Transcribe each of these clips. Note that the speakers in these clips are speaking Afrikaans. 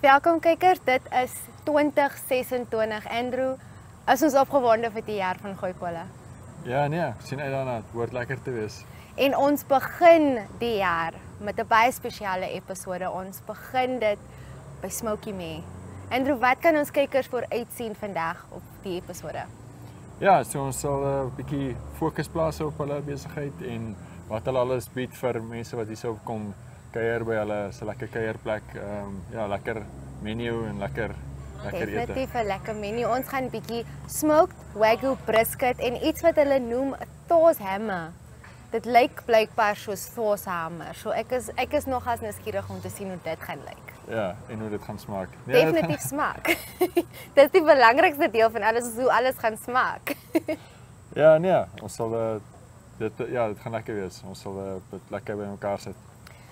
Welkom kijkers, dit is 2026. Andrew, is ons opgewonde vir die jaar van Gooikolle. Ja, nee, sien uit daarna, het behoort lekker te wees. En ons begin die jaar met 'n baie spesiale episode. Ons begin dit by Smoky Mee. Andrew, wat kan ons kijkers vooruitsien vandag op die episode? Ja, so ons sal 'n bietjie fokus plaas op hulle besigheid en wat hulle alles bied vir mense wat hierso kom kuier by hulle, so lekker kuierplek. Ja, lekker menu en lekker ete. Definitief 'n lekker menu. Ons gaan 'n bietjie smoked wagyu brisket en iets wat hulle noem 'n Thor's hammer. Dit lyk blykbaar soos Thor's hammer. So ek is nogals nuuskierig om te sien hoe dit gaan lyk. Ja, en hoe dit gaan smaak. Nee, definitief smaak. Dit is die belangrikste deel van alles, is hoe alles gaan smaak. Ja, nee, ons sal dit gaan lekker wees. Ons sal dit lekker by mekaar sit.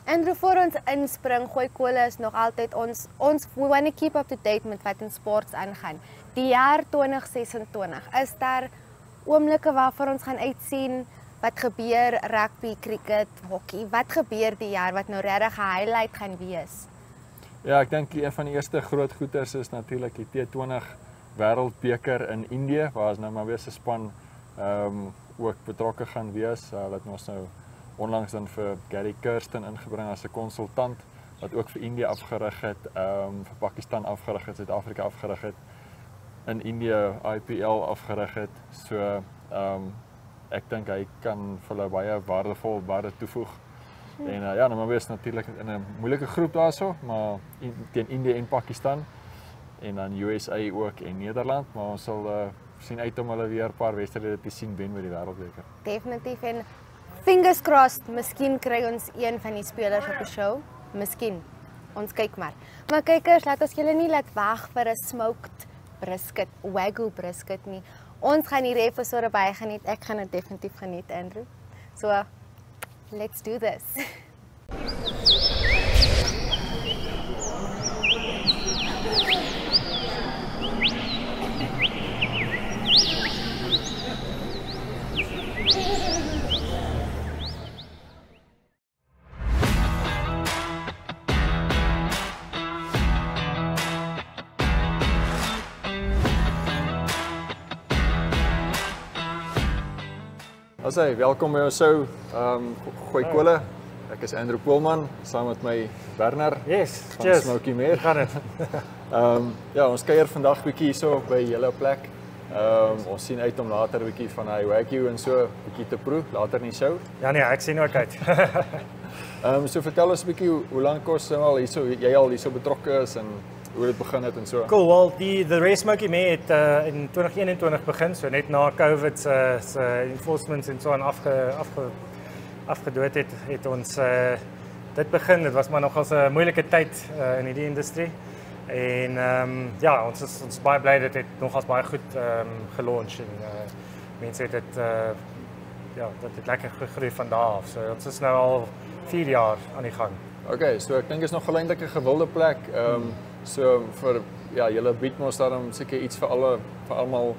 Andrew, voor ons inspring, Gooikolle is nog altyd ons we want to keep up to date met wat in sports aangaan. Die jaar 2026, is daar oomblikke waarvoor ons gaan uitsien wat gebeur rugby, cricket, hockey? Wat gebeur die jaar wat nou regtig 'n highlight gaan wees? Ja, ek dink een van die eerste groot goeters is natuurlik die T20 Wêreldbeker in Indië, waar ons nou maar weer 'n span ook betrokke gaan wees. Wat ons nou onlangs dan vir Gary Kirsten ingebring as 'n konsultant wat ook vir Indië afgerig het, vir Pakistan afgerig het, Suid-Afrika afgerig het, in Indië IPL afgerig het. So ek dink hy kan vir hulle baie waardevol waarde toevoeg. En ja, nou maar wees natuurlik in 'n moeilike groep daarso, maar teen Indië en Pakistan en dan USA ook en Nederland, maar ons sal sien uit om hulle weer 'n paar wedstryde te sien wen by die Wêreldbeker. Definitief, en fingers crossed, miskien kry ons een van die spelers op die show. Miskien. Ons kyk maar. Maar kykers, laat ons julle nie laat wag vir 'n smoked brisket, wagyu brisket nie. Ons gaan hierdie episode baie geniet. Ek gaan dit definitief geniet, Andrew. So, let's do this. Asai, welkom by ons show, Gooikolle. Ek is Andrew Poolman, saam met my Werner. Yes, van cheers. Smoky Mee. Gaan dit. Ja, ons kuier vandag bietjie hierso by julle plek. Ons sien uit om later 'n bietjie van hy wagyu en so bietjie te proe later in die show. Ja nee, ek sien ook uit. So vertel ons 'n bietjie hoe lank ons al hierso, jy al hierso betrokke is en hoe dit begin het en so. Cool, well, the Race Smoky Mee het in 2021 begin, so net na COVID se enforcement en so aan afgedood het ons dit begin. Dit was maar nogals 'n moeilike tyd in hierdie industrie. En ja, ons is baie bly dat dit nogals baie goed gelaunch en mense het dit dat het lekker gegroei van daar af. So ons is nou al 4 jaar aan die gang. Okay, so ek dink is nog eintlik 'n gewilde plek. So vir julle bied mos daarom seker iets vir almal.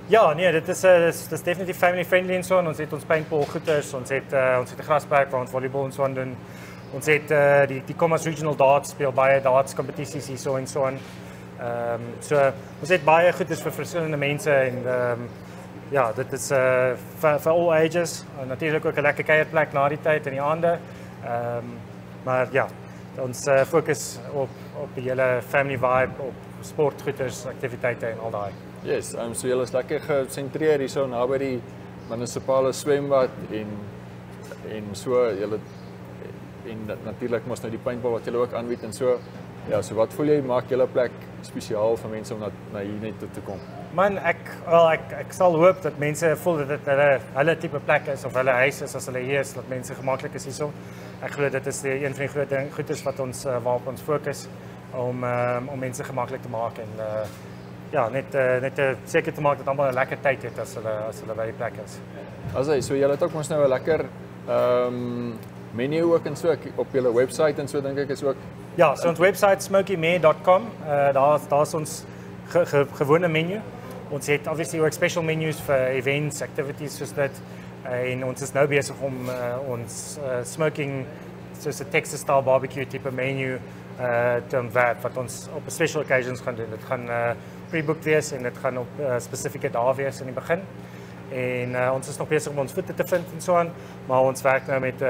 Ja, nee, dit is definitief family friendly en so. Ons het ons paintball goeders, ons het 'n grasperk waar ons volleybal en so aan doen. Ons het die Commas Regional Darts speel baie darts kompetisies hier so en so aan. So ons het baie goeders vir verskillende mense en ja, dit is vir all ages. Natuurlik ook 'n lekker kuierplek na die tyd in die aande. Maar ja, ons fokus op die hele family vibe, op sportgoeders, aktiwiteite en al daai. Yes, so julle is lekker gesentreer hierso naby die munisipale swembad en so julle en natuurlik mos nou die paintball wat julle ook aanbied en so. Ja, so wat voel jy maak julle plek spesiaal vir mense om na hier net toe te kom? Man, ek sal hoop dat mense voel dat dit hulle tipe plek is of hulle huis is as hulle hier is, dat mense gemaklik is hierso. Ek glo dit is een van die groot goedes wat ons waarop ons fokus om mense gemaklik te maak en ja, net seker te maak dat almal 'n lekker tyd het as hulle by die plek is. Asai, so julle het ook mos nou 'n lekker menu ook en so op julle webwerf en so dink ek is ook. Ja, so ons webwerf smokymee.com, daar's ons gewone menu. Ons het obviously ook special menus vir events, activities soos dit. En ons is nou besig om ons smoking, soos 'n Texas style barbecue tipe menu te ontwerp wat ons op special occasions gaan doen. Dit gaan pre-booked wees en dit gaan op spesifieke dae wees in die begin. En ons is nog besig om ons voete te vind en so aan, maar ons werk nou met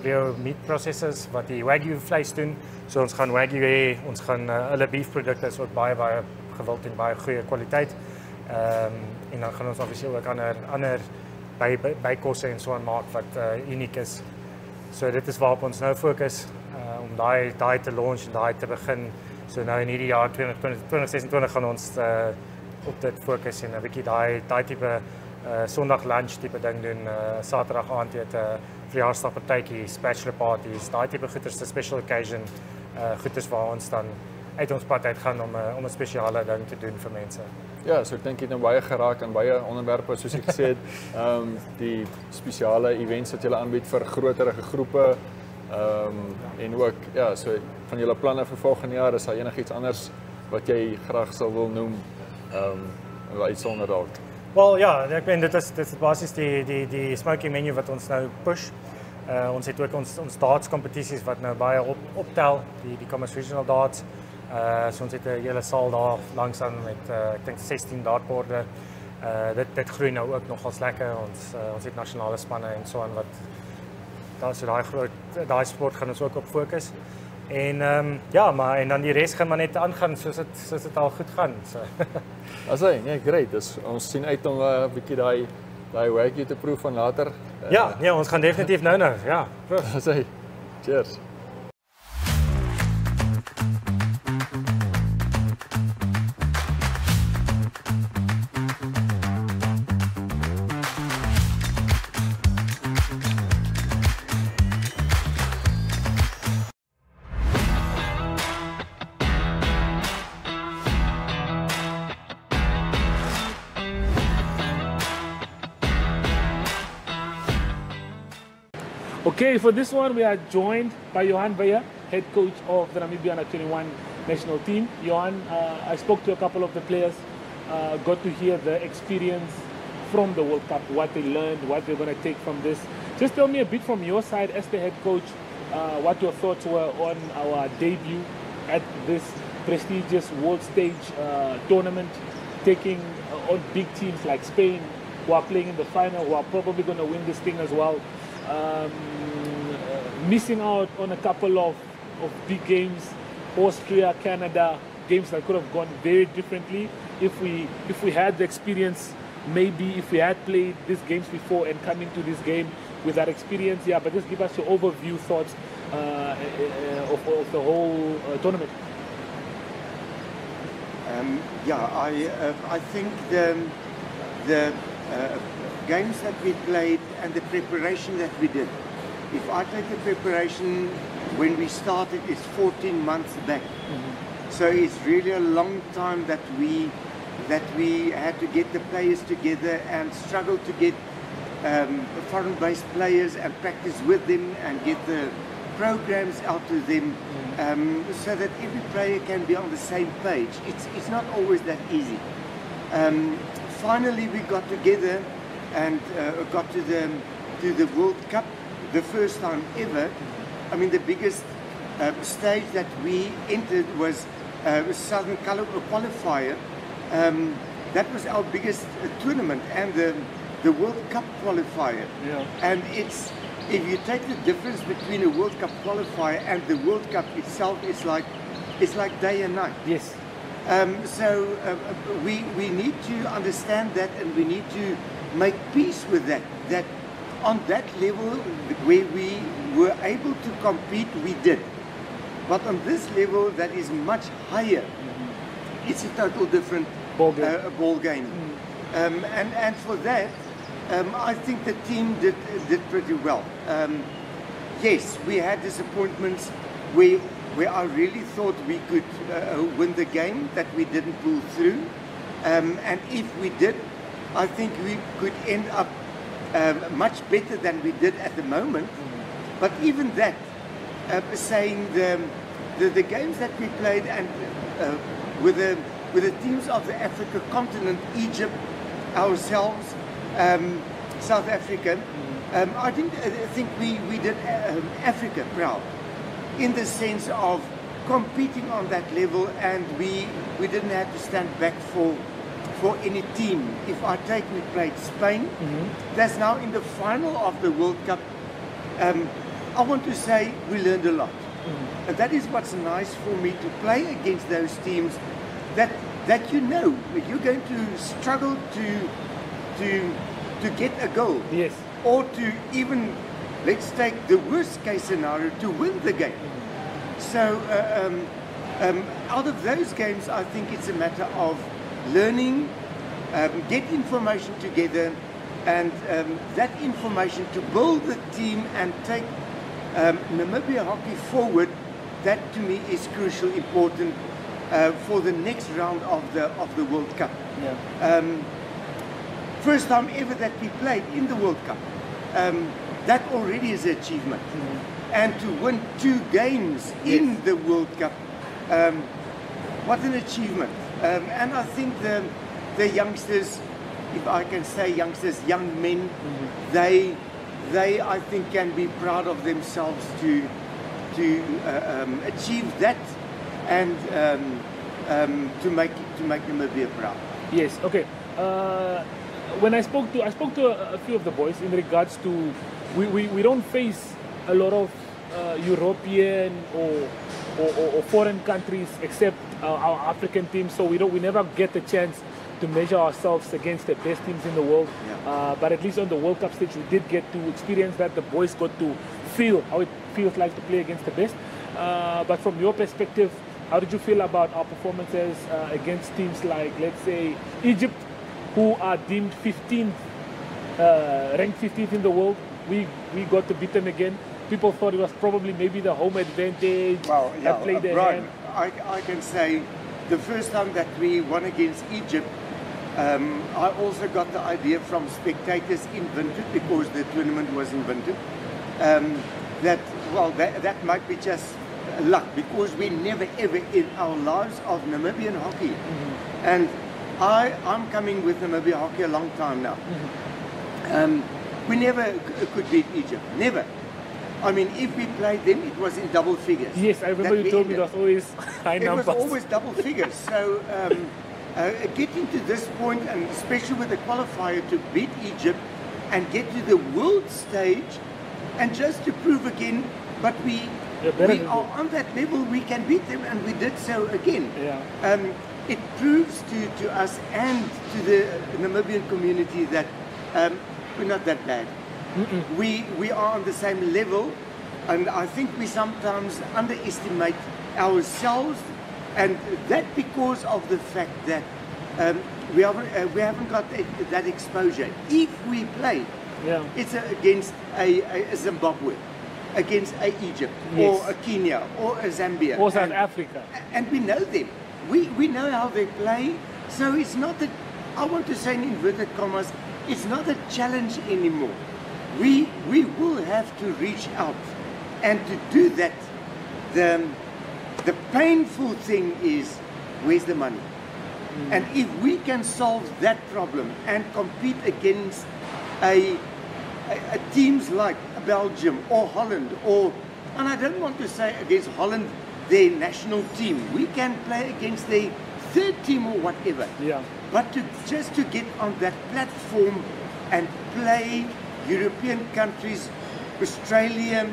real meat processors wat die Wagyu vleis doen. So ons gaan Wagyu hê, ons gaan hulle beef produkte is ook baie gewild en baie goeie kwaliteit. En dan gaan ons obviously ook ander bykosse en so aan maak wat uniek is. So dit is waarop ons nou fokus om daai te launch en daai te begin. So nou in hierdie jaar 2026 gaan ons op dit fokus en 'n bietjie daai tipe Sondag lunch tipe ding doen, Saterdag aand eet 'n verjaarsdagpartytjie, bachelor parties, daai tipe goeders, 'n special occasion, goeders waar ons dan uit ons pad uit gaan om 'n spesiale ding te doen vir mense. Ja, so ek dink jy het nou baie geraak aan baie onderwerpe soos ek gesê het, die spesiale events wat julle aanbied vir groterige groepe, en ook ja, so van julle planne vir volgende jaar, is daar enigiets anders wat jy graag sou wil noem, wat uitsonder dalk? Wel ja, ek meen dit is basies die smoking menu wat ons nou push. Ons het ook ons darts kompetisies wat nou baie optel, die Commerce Regional Darts. So ons het 'n hele saal daar langs aan met ek dink 16 dartborde. Dit groei nou ook nogals lekker. Ons het nasionale spanne en so aan wat daar so daai sport gaan ons ook op fokus. En ja, maar en dan die res gaan maar net aangaan soos dit al goed gaan. So. As hy, nee, great. Dus ons sien uit om 'n bietjie daai Wagyu te proef van later. Ja, nee, ons gaan definitief nou. Ja. As hy. Cheers. Okay, for this one we are joined by Johan Beyer, head coach of the Namibia Under-21 national team. Johan, I spoke to a couple of the players, got to hear the experience from the World Cup, what they learned, what they're going to take from this. Just tell me a bit from your side as the head coach, what your thoughts were on our debut at this prestigious world stage tournament, taking on big teams like Spain, who are playing in the final, who are probably going to win this thing as well. Missing out on a couple of big games, Austria, Canada, games that could have gone very differently if we had the experience, maybe if we had played these games before and coming to this game with that experience. Yeah, but just give us your overview thoughts of the whole tournament. I think the games that we played and the preparation that we did. If I take the preparation when we started, it's 14 months back. Mm-hmm. So it's really a long time that we had to get the players together and struggle to get foreign-based players and practice with them and get the programs out to them, so that every player can be on the same page. It's not always that easy. Finally, we got together and got to the World Cup, the first time ever. I mean, the biggest stage that we entered was Southern Qualifier. That was our biggest tournament, and the World Cup qualifier. Yeah. And if you take the difference between a World Cup qualifier and the World Cup itself, it's like day and night. Yes. So we need to understand that, and we need to make peace with that. That on that level where we were able to compete, we did. But on this level that is much higher, it's a total different ball game. And for that, I think the team did pretty well. Yes, we had disappointments where I really thought we could win the game, that we didn't pull through. And if we did, I think we could end up much better than we did at the moment. But even that, saying the games that we played and with the teams of the Africa continent, Egypt, ourselves, South Africa, I think we did Africa proud, in the sense of competing on that level, and we didn't have to stand back for any team. If I take, we played Spain. That's now in the final of the World Cup. I want to say we learned a lot. And that is what's nice for me, to play against those teams that you know you're going to struggle to get a goal. Yes. Or to even, let's take the worst case scenario, to win the game. So out of those games, I think it's a matter of learning, get information together, and that information to build the team and take Namibia hockey forward. That to me is crucial, important for the next round of the World Cup. Yeah. First time ever that we played in the World Cup. That already is an achievement. And to win 2 games in the World Cup, what an achievement. And I think the youngsters, if I can say youngsters, young men, they I think can be proud of themselves to achieve that, and to make Namibia proud. Yes. Okay. When I spoke to a few of the boys in regards to we don't face a lot of European or foreign countries except our African teams, so we never get the chance to measure ourselves against the best teams in the world. Yeah. But at least on the World Cup stage, we did get to experience that. The boys got to feel how it feels like to play against the best. But from your perspective, how did you feel about our performances against teams like, let's say, Egypt, who are deemed 15th, ranked 15th in the world? We got to beat them again. People thought it was probably maybe the home advantage that played their Brian, hand. I can say the first time that we won against Egypt, I also got the idea from spectators invented, because the tournament was invented, that might be just luck, because we never ever in our lives of Namibian hockey, and I'm coming with Namibia hockey a long time now. We never could beat Egypt, never. I mean, if we played them, it was in double figures. Yes, I remember you told me it was always high numbers. It was always double figures. So getting to this point, and especially with the qualifier, to beat Egypt and get to the world stage, and just to prove again, but we are on that level, we can beat them, and we did so again. Yeah. It proves to us and to the Namibian community that we're not that bad. We are on the same level, and I think we sometimes underestimate ourselves, and that because of the fact that we haven't got that exposure. If we play, it's against a Zimbabwe, against a Egypt, or a Kenya, or a Zambia, or South Africa, and we know them. We know how they play, so it's not that, I want to say in inverted commas, it's not a challenge anymore. We will have to reach out, and to do that, the painful thing is, where's the money? And if we can solve that problem and compete against a teams like Belgium or Holland, and I don't want to say against Holland, their national team, we can play against their third team or whatever. Yeah. But just to get on that platform and play European countries, Australia,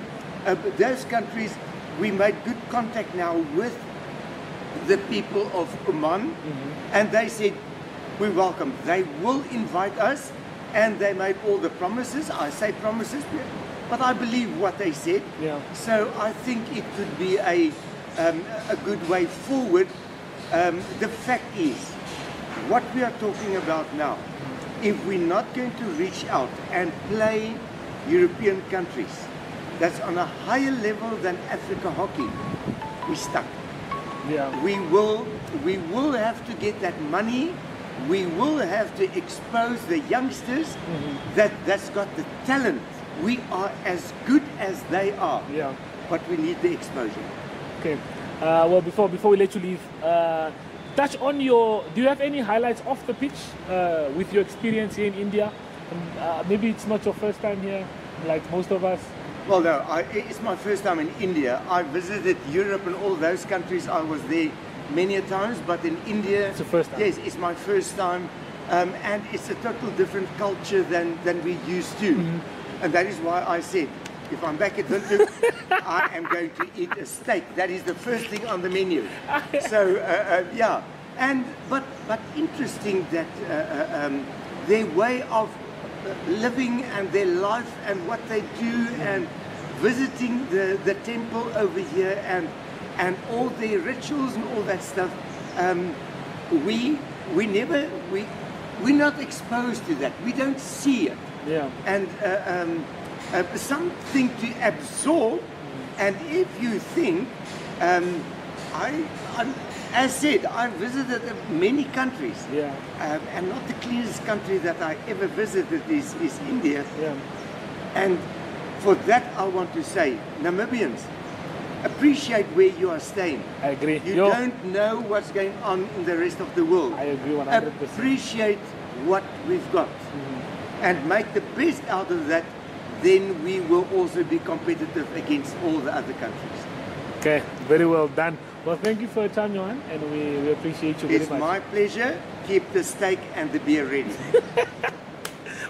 those countries, we made good contact now with the people of Oman, and they said, we welcome. They will invite us, and they made all the promises. I say promises, but I believe what they said. Yeah. So I think it could be a good way forward. The fact is, what we are talking about now, if we're not going to reach out and play European countries that's on a higher level than Africa hockey, we're stuck. Yeah. We will have to get that money. We will have to expose the youngsters that's got the talent. We are as good as they are. Yeah. But we need the exposure. Okay. Well, before we let you leave, touch on do you have any highlights off the pitch with your experience here in India? Maybe it's not your first time here, like most of us. Well, no, it's my first time in India. I visited Europe and all those countries. I was there many a times, but in India, It's the first time. Yes, it's my first time, and it's a total different culture than we used to, and that is why I said, if I'm back at Windhoek, I am going to eat a steak. That is the first thing on the menu. So yeah, but interesting that their way of living and their life and what they do and visiting the temple over here and all their rituals and all that stuff, we're not exposed to that. We don't see it. Yeah. And something to absorb. And if you think, as said, I visited many countries. Yeah. And not the cleanest country that I ever visited is India. Yeah. And for that, I want to say, Namibians, appreciate where you are staying. I agree. You Yo, don't know what's going on in the rest of the world. I agree 100%. Appreciate what we've got and make the best out of that. Then we will also be competitive against all the other countries. Okay, very well done. Well, thank you for your time, Johan, and we appreciate you very It's much. my pleasure. Keep the steak and the beer ready.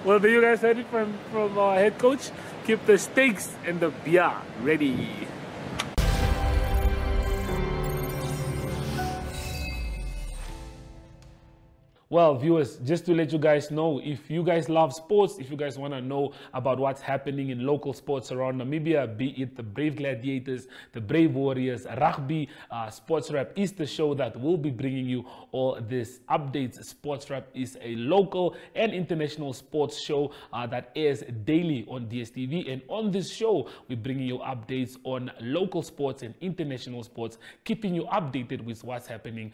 Well, there you guys heard it from our head coach. Keep the steaks and the beer ready. Well, viewers, just to let you guys know, if you guys love sports, if you guys want to know about what's happening in local sports around Namibia, be it the Brave Gladiators, the Brave Warriors, rugby, Sports Wrap is the show that will be bringing you all these updates. Sports Wrap is a local and international sports show that airs daily on DSTV. And on this show, we're bringing you updates on local sports and international sports, keeping you updated with what's happening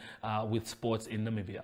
with sports in Namibia.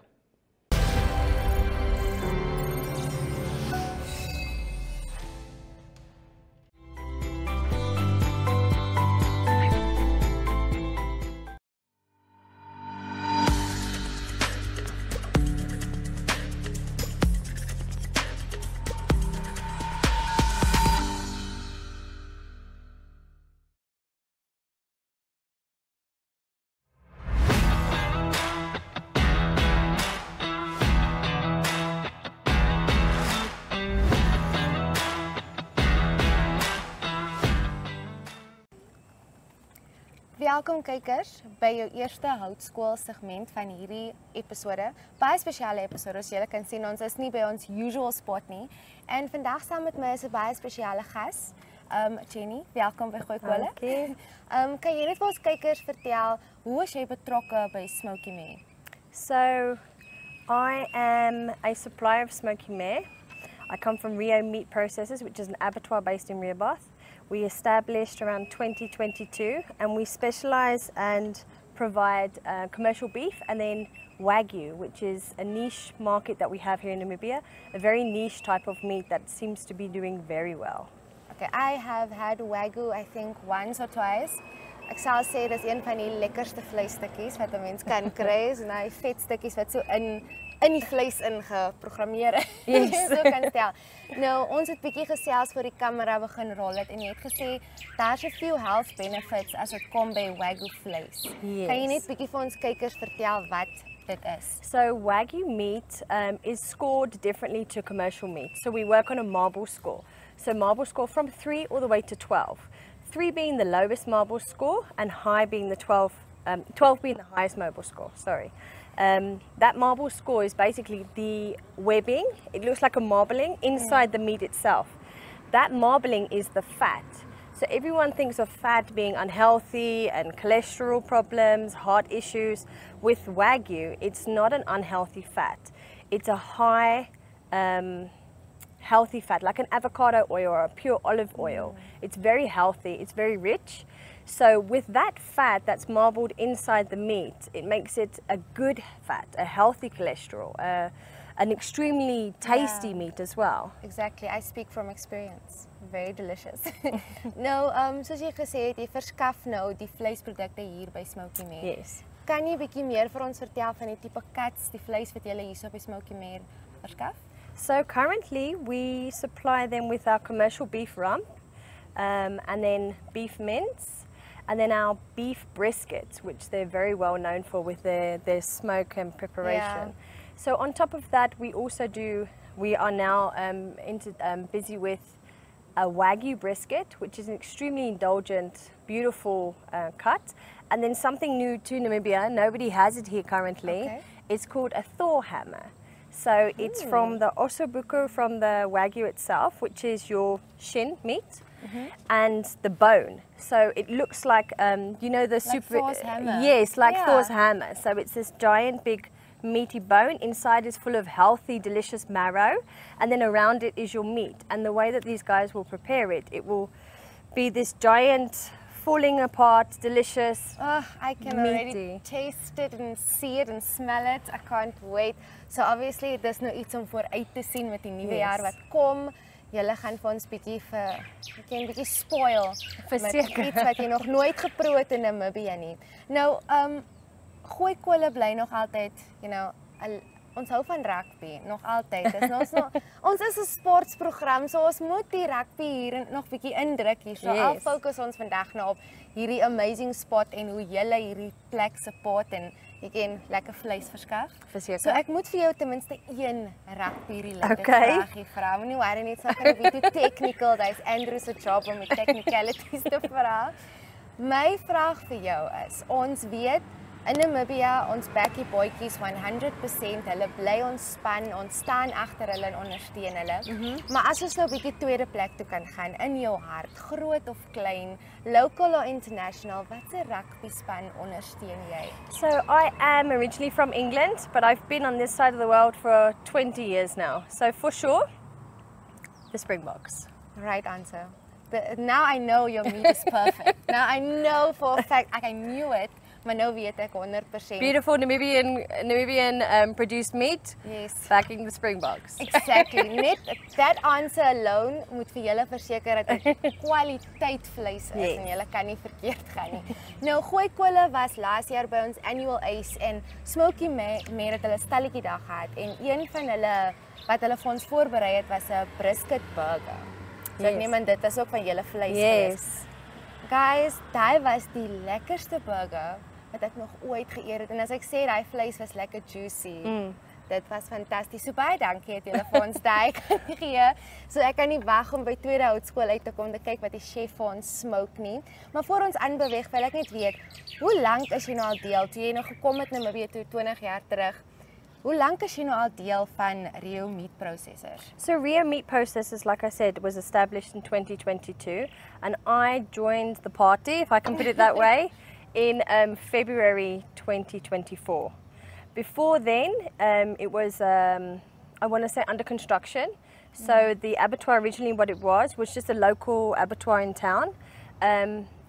Welkom kykers by jou eerste houtskool segment van hierdie episode. Baie spesiale episode, so julle kan sien ons is nie by ons usual spot nie. En vandag saam met my is 'n baie spesiale gas. Jenny, welkom by Gooi Kole. Dankie. Kan jy net vir ons kykers vertel hoe is jy betrokke by Smoky Mare? So, I am a supplier of Smoky Mare. I come from Rio Meat Processors, which is an abattoir based in Rehoboth. We established around 2022, and we specialize and provide commercial beef and then Wagyu, which is a niche market that we have here in Namibia, a very niche type of meat that seems to be doing very well. Okay, I have had Wagyu, I think, once or twice. Ek sal sê dis een van die lekkerste vleisstukkies wat 'n mens kan kry, so daai vetstukkies wat so in die vleis ingeprogrammeer is. Yes. So kan stel. Nou, ons het bietjie gesels voor die kamera begin rol het en jy het gesê daar's 'n few health benefits as dit kom by Wagyu vleis. Yes. Kan jy net bietjie vir ons kykers vertel wat dit is? So Wagyu meat is scored differently to commercial meat. So we work on a marble score. So marble score from 3 all the way to 12. 3 being the lowest marble score and high being the 12 being the highest marble score, sorry. That marble score is basically the webbing. It looks like a marbling inside the meat itself. That marbling is the fat. So everyone thinks of fat being unhealthy and cholesterol problems, heart issues. With Wagyu, it's not an unhealthy fat. It's a high healthy fat, like an avocado oil or a pure olive oil. It's very healthy, it's very rich. So with that fat that's marbled inside the meat, it makes it a good fat, a healthy cholesterol, an extremely tasty meat as well. Exactly, I speak from experience. Very delicious. Nou, soos jy gesê het, jy verskaf nou die vleisprodukte hier by Smoky Mare. Yes. Kan jy bietjie meer vir ons vertel van die tipe cuts, die vleis wat jy hier by Smoky Mare verskaf? So currently we supply them with our commercial beef rump. and then beef mince, and then our beef briskets, which they're very well known for with their smoke and preparation. Yeah. So on top of that, we are now busy with a Wagyu brisket, which is an extremely indulgent, beautiful cut. And then something new to Namibia, nobody has it here currently, Okay. it's called a Thor hammer. So it's from the ossobuco, from the Wagyu itself, which is your shin meat, and the bone. So it looks like, you know, the super... Thor's hammer. Yes, like Yeah. Thor's hammer. So it's this giant, big, meaty bone. Inside is full of healthy, delicious marrow, and then around it is your meat. And the way that these guys will prepare it, it will be this giant, falling apart, delicious. Oh, I can already Meaty. taste it and see it and smell it. I can't wait. So obviously dis nou iets om vooruit te sien met die nuwe Yes. jaar wat kom. Julle gaan vir ons bietjie spoil met Verseker. iets wat jy nog nooit geproe het in Namibië nie. Nou, gooi kolle bly nog altyd, you know, ons hou van rugby nog altyd. Ons is 'n sportprogram, so ons moet die rugby hier nog bietjie indruk hier. So al Yes. fokus ons vandag nou op hierdie amazing spot en hoe julle hierdie plek support en jy kan lekker vleis verskaf. Verseker. So ek moet vir jou ten minste een rugby related Okay. vragie vra. Moenie worry net, so gaan dit too technical. Dis Andrew se job om die technicalities te vra. My vraag vir jou is, ons weet in Namibia, ons bakkie boetjies 100%, hulle bly ons span, ons staan agter hulle en ondersteun hulle. Maar as ons nou 'n bietjie tweede plek toe kan gaan in jou hart, groot of klein, local or international, watse rugby span ondersteun jy? So I am originally from England, but I've been on this side of the world for 20 years now. So for sure, the Springboks. Right answer. Now I know your meat is perfect. Now I know for a fact, I knew it, maar nou weet ek 100%. Beautiful Namibian produced meat, Yes. backing the Springboks. Exactly. Net that answer alone moet vir julle verseker dat dit kwaliteit vleis is Yes. en julle kan nie verkeerd gaan nie. Nou gooi kolle was laas jaar by ons annual ace en Smoky Mare het hulle stalletjie dag gehad en een van hulle wat hulle vir ons voorberei het was 'n brisket burger. So ek Yes. neem aan dit is ook van julle vleis Yes. gewees. Guys, daai was die lekkerste burger wat ek nog ooit geëet het en as ek sê daai vleis was lekker juicy. Dit was fantasties. So baie dankie het julle vir ons daai kan gee. So ek kan nie wag om by Tweede Houtskool uit te kom te kyk wat die chef vir ons smoke nie. Maar voor ons aanbeweeg, wil ek net weet, hoe lank is jy nou al deel? Toe jy nou gekom het na Namibië toe 20 jaar terug. Hoe lank is jy nou al deel van Rio Meat Processors? So Rio Meat Processors, like I said, was established in 2022, and I joined the party, if I can put it that way, in February 2024. Before then, it was, I want to say, under construction. So the abattoir originally, what it was just a local abattoir in town.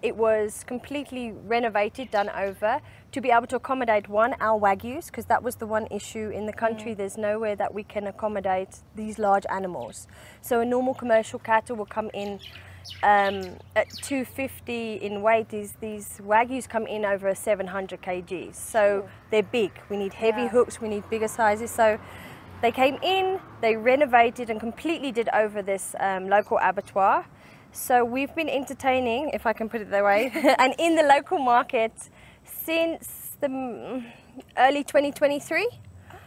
It was completely renovated, done over, to be able to accommodate our Wagyus, because that was the one issue in the country. There's nowhere that we can accommodate these large animals. So a normal commercial cattle will come in at 250 in weight. These Wagyus come in over 700 kgs. So they're big. We need heavy hooks, we need bigger sizes. So they came in, they renovated and completely did over this local abattoir. So we've been entertaining, if I can put it that way, and in the local market since the early 2023.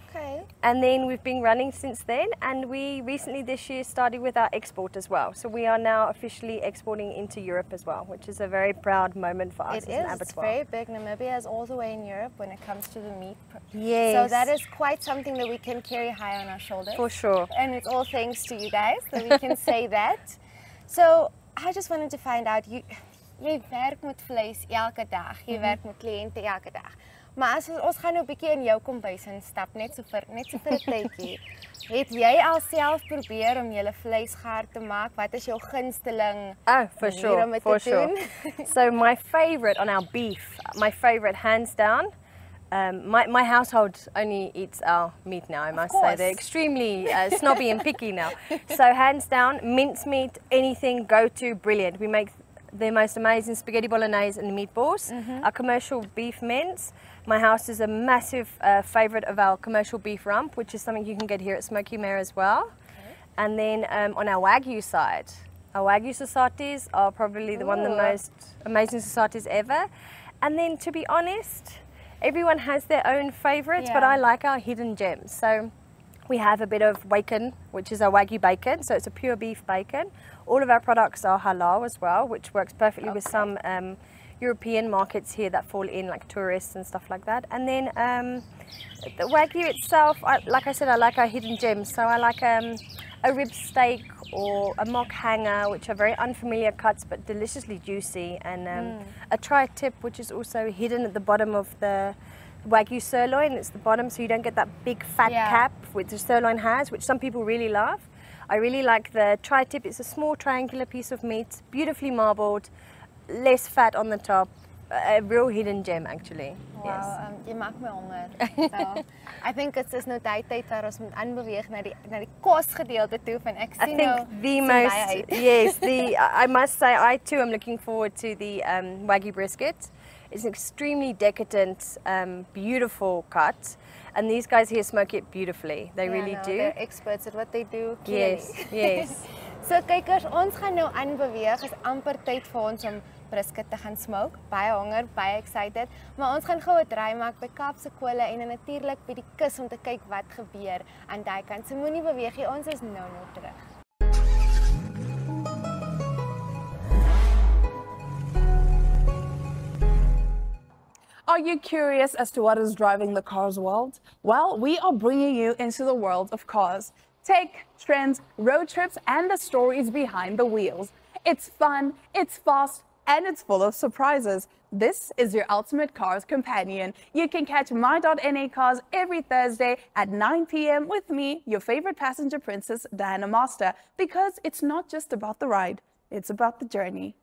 Okay. And then we've been running since then, and we recently this year started with our export as well. So we are now officially exporting into Europe as well, which is a very proud moment for us It as an is. It's abattoir. very big. Namibia is all the way in Europe when it comes to the meat. Yes. So that is quite something that we can carry high on our shoulders. For sure. And it's all thanks to you guys that we can say that. So I just wanted to find out, jy werk met vleis elke dag, jy werk met kliënte elke dag. Maar as ons gaan nou 'n bietjie in jou kombuis instap, net so vir 'n tydjie. Het jy alself probeer om julle vleis gaar te maak? Wat is jou gunsteling? Oh, for manier sure, om dit for te sure. doen? So my favorite on our beef, my favorite hands down. My household only eats our meat now, I must say. course. They're extremely snobby and picky now. So hands down, mincemeat, anything, go to, brilliant. We make the most amazing spaghetti bolognese and meatballs. Our commercial beef mince. My house is a massive favorite of our commercial beef rump, which is something you can get here at Smoky Mare as well. And then on our Wagyu side, Our Wagyu societies are probably one of the most amazing societies ever. And then, to be honest, everyone has their own favorites, but I like our hidden gems. So we have a bit of bacon, which is our Wagyu bacon, so it's a pure beef bacon. All of our products are halal as well, which works perfectly with some European markets here that fall in, like tourists and stuff like that. And then the Wagyu itself, like I said, I like our hidden gems. So I like a rib steak or a mock hanger, which are very unfamiliar cuts but deliciously juicy, and a tri-tip, which is also hidden at the bottom of the Wagyu sirloin. It's the bottom, so you don't get that big fat cap which the sirloin has, which some people really love. I really like the tri-tip. It's a small triangular piece of meat, beautifully marbled, less fat on the top, a real hidden gem actually. Wow, jy maak my honger. So, I think it is nou tyd waar ons moet aanbeweeg na die kosgedeelte toe van ek sien nou. I think the most, yes, I must say I too am looking forward to the Wagyu brisket. It's an extremely decadent, beautiful cut. And these guys here smoke it beautifully. They really do. They're experts at what they do. Yes, yes. So kykers, ons gaan nou aanbeweeg. Is amper tyd vir ons om brisket te gaan smoke. Baie honger, baie excited. Maar ons gaan gou 'n draai maak by Kaapse Kole en natuurlik by die kus om te kyk wat gebeur aan daai kant. So moenie beweeg nie. Ons is nou terug. Are you curious as to what is driving the cars world? Well, we are bringing you into the world of cars. Tech, trends, road trips, and the stories behind the wheels. It's fun, it's fast, and it's full of surprises. This is your ultimate cars companion. You can catch My.NA Cars every Thursday at 9 p.m. with me, your favorite passenger princess, Diana Master, because it's not just about the ride, it's about the journey.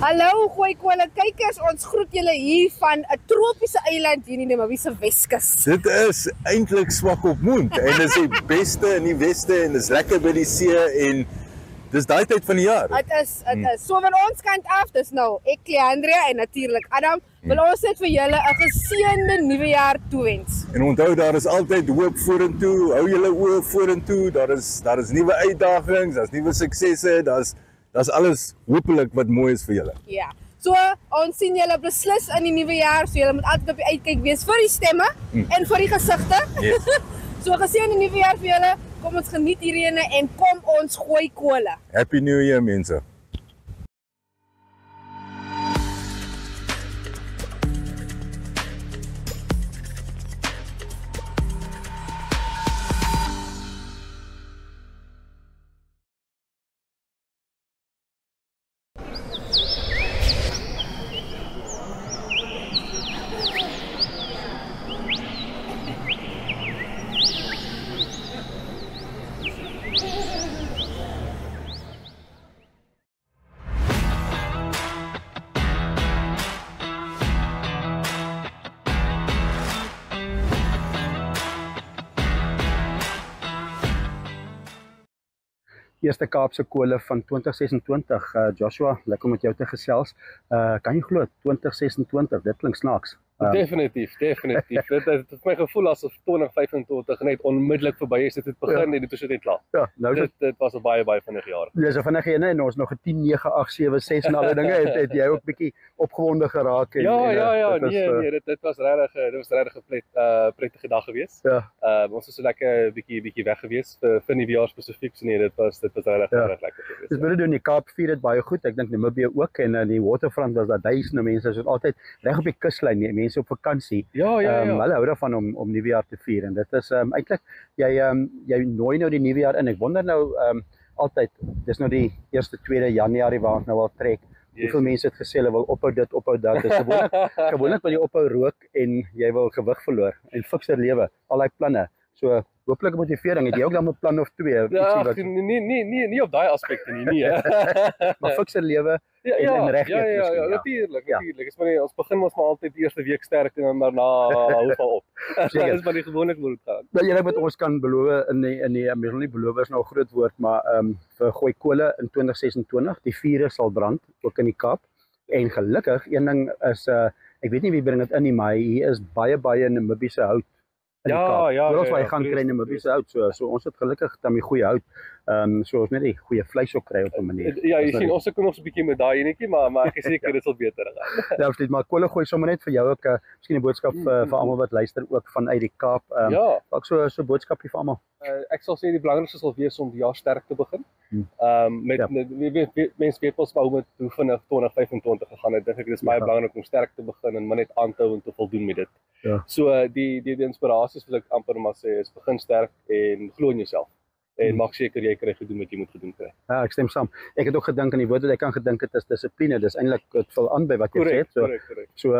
Hallo Goeie kykers, ons groet julle hier van 'n tropiese eiland hier in die Namibiese Weskus. Dit is eintlik Swakopmund en dis die beste in die weste en dis lekker by die see en dis daai tyd van die jaar. Dit is. So van ons kant af, dis nou ek Leandria en natuurlik Adam, wil ons net vir julle 'n geseënde nuwe jaar toewens. En onthou daar is altyd hoop vorentoe. Hou julle oë vorentoe. Daar is nuwe uitdagings, daar's nuwe suksesse, daar's alles hopelik wat mooi is vir julle. Ja. So ons sien julle beslis in die nuwe jaar, so julle moet altyd op die uitkyk wees vir die stemme en vir die gesigte. Yes. So geseënde nuwe jaar vir julle. Kom ons geniet hierdie en kom ons gooi kole. Happy New Year mense. Eerste Kaapse Kole van 2026. Joshua, lekker om met jou te gesels. Kan jy glo 2026, dit klink snaaks. Definitief. Dit het my gevoel asof 2025 net onmiddellik verby is. Dit het begin en dit is net klaar. Ja, nou dit was 'n baie vinnige jaar. Ja, so vinnig ene en ons nog 'n 10, 9, 8, 7, 6 en alle dinge het jy ook bietjie opgewonde geraak en dit was regtig 'n prettige dag geweest. Ja. Ons was so lekker bietjie weg geweest vir nuwejaar spesifiek. So nee, dit was regtig lekker geweest. Dis binne doen die Kaap vier dit baie goed. Ek dink Namibië ook en die Waterfront was daar duisende mense. So altyd reg op die kuslyn, mense op vakansie. Hulle hou daarvan om nuwejaar te vier en dit is eintlik jy nooi nou die nuwejaar in. Ek wonder nou altyd, dis nou die 1ste 2de Januarie waar ons nou al trek. Hoeveel mense het gesê hulle wil ophou dit, ophou dat. Dis gewoonlik wil jy ophou rook en jy wil gewig verloor en fikser lewe, al daai planne. So Hopelik motivering. Het jy ook dan 'n plan of 2? Ja, nie op daai aspekte nie. Maar fikse lewe en reg. Ja, natuurlijk. Is maar ons begin ons maar altyd die eerste week sterk en dan daarna hou ons maar op. Dit is maar die gewoonlik moet gaan. Nou julle met ons kan beloof in die nie beloof is nou 'n groot woord, maar vir Gooi Kole in 2026, die vure sal brand ook in die Kaap. En gelukkig, een ding is ek weet nie wie bring dit in nie, maar hier is baie Namibiese hout in die Kaap. Ons waar jy gaan kry Namibiese hout, so ons het gelukkig dan die goeie hout, so ons net die goeie vleis ook kry op 'n manier. Ja, jy sien ons sukkel nog so 'n bietjie met daai enetjie, maar ek is seker dit sal beter gaan. Ja, absoluut, maar Kole gooi sommer net vir jou ook miskien 'n boodskap vir almal wat luister ook vanuit die Kaap. Ook so boodskapie vir almal. Ek sal sê die belangrikste sal wees om die jaar sterk te begin. Mense weet ons hoe vinnig 2025 gegaan het. Dink ek dis baie belangrik om sterk te begin en maar net aan te hou en te voldoen met dit. So die inspirasies wil ek amper maar sê is begin sterk en glo in jouself. En maak seker jy kry gedoen wat jy moet gedoen kry. Ja, ek stem saam. Ek het ook gedink aan die woord wat ek kan gedink het is dissipline. Dis eintlik dit vul aan by wat jy sê. So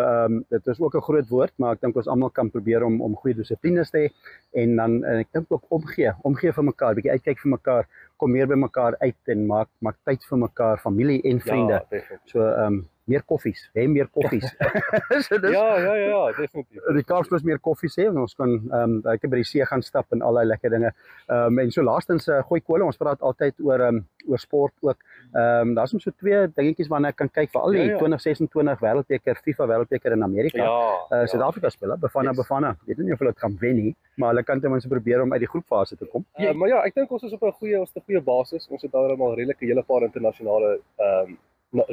dit is ook 'n groot woord, maar ek dink ons almal kan probeer om goeie dissiplines te hê en dan ek dink ook omgee vir mekaar, bietjie uitkyk vir mekaar, kom meer by mekaar uit en maak tyd vir mekaar, familie en vriende. So meer koffies, meer koffies. So ja, definitief. Die Kaap moet meer koffies hê en ons kan ek by die see gaan stap en al daai lekker dinge. En so laastens Gooi Kole, ons praat altyd oor sport ook. Daar's so 2 dingetjies waarna ek kan kyk vir al die 2026 wêreldbeker, FIFA wêreldbeker in Amerika. Suid-Afrika speel, Bafana. Ek weet nie of hulle dit gaan wen nie, maar hulle kan ten minste probeer om uit die groepfase te kom. Maar ja, ek dink ons is op 'n goeie basis. Ons het daarom al redelike hele paar internasionale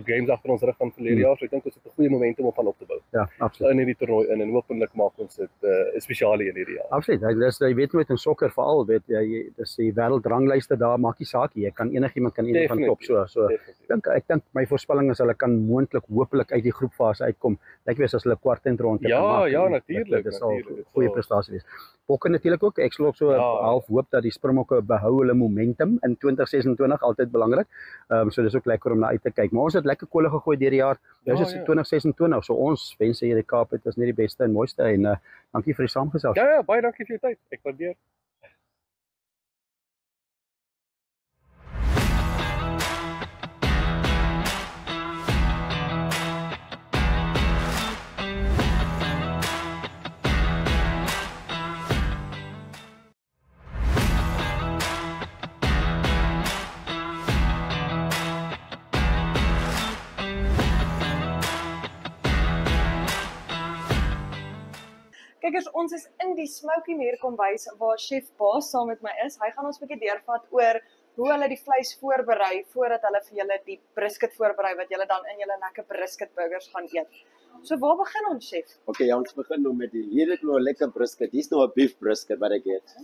games agter ons rug van verlede jaar, so ek dink ons het 'n goeie momentum om van op te bou. Ja, absoluut. In hierdie toernooi en hopelik maak ons dit spesiaal in hierdie jaar. Absoluut. Jy weet nooit in sokker veral, weet jy, dis die wêreldranglyste daar, maak nie saak nie. Jy kan enigiemand kan een van klop so. Ek dink my voorspelling is hulle kan moontlik hopelik uit die groepfase uitkom. Lyk wees as hulle kwartfinale kan maak. Ja, natuurlik. Dit sal 'n goeie prestasie wees. Bokke natuurlik ook. Ek sal ook so half hoop dat die Springbokke behou hulle momentum in 2026, altyd belangrik. So dis ook lekker om na uit te kyk. Maar ons het lekker Kole gegooi deur die jaar. Dis is 2026, so ons wense hier in die Kaap het is net die beste en mooiste en dankie vir die saamgesels. Ja, baie dankie vir jou tyd. Ek waardeer. Kykers, ons is in die Smoky Muur kombuis waar chef Baas saam met my is. Hy gaan ons 'n bietjie deurvat oor hoe hulle die vleis voorberei voordat hulle vir julle die brisket voorberei wat julle dan in julle lekker brisket burgers gaan eet. So waar begin ons, chef? Okay, ons begin nou met hier het nou 'n lekker brisket. Dis nou 'n beef brisket wat ek het.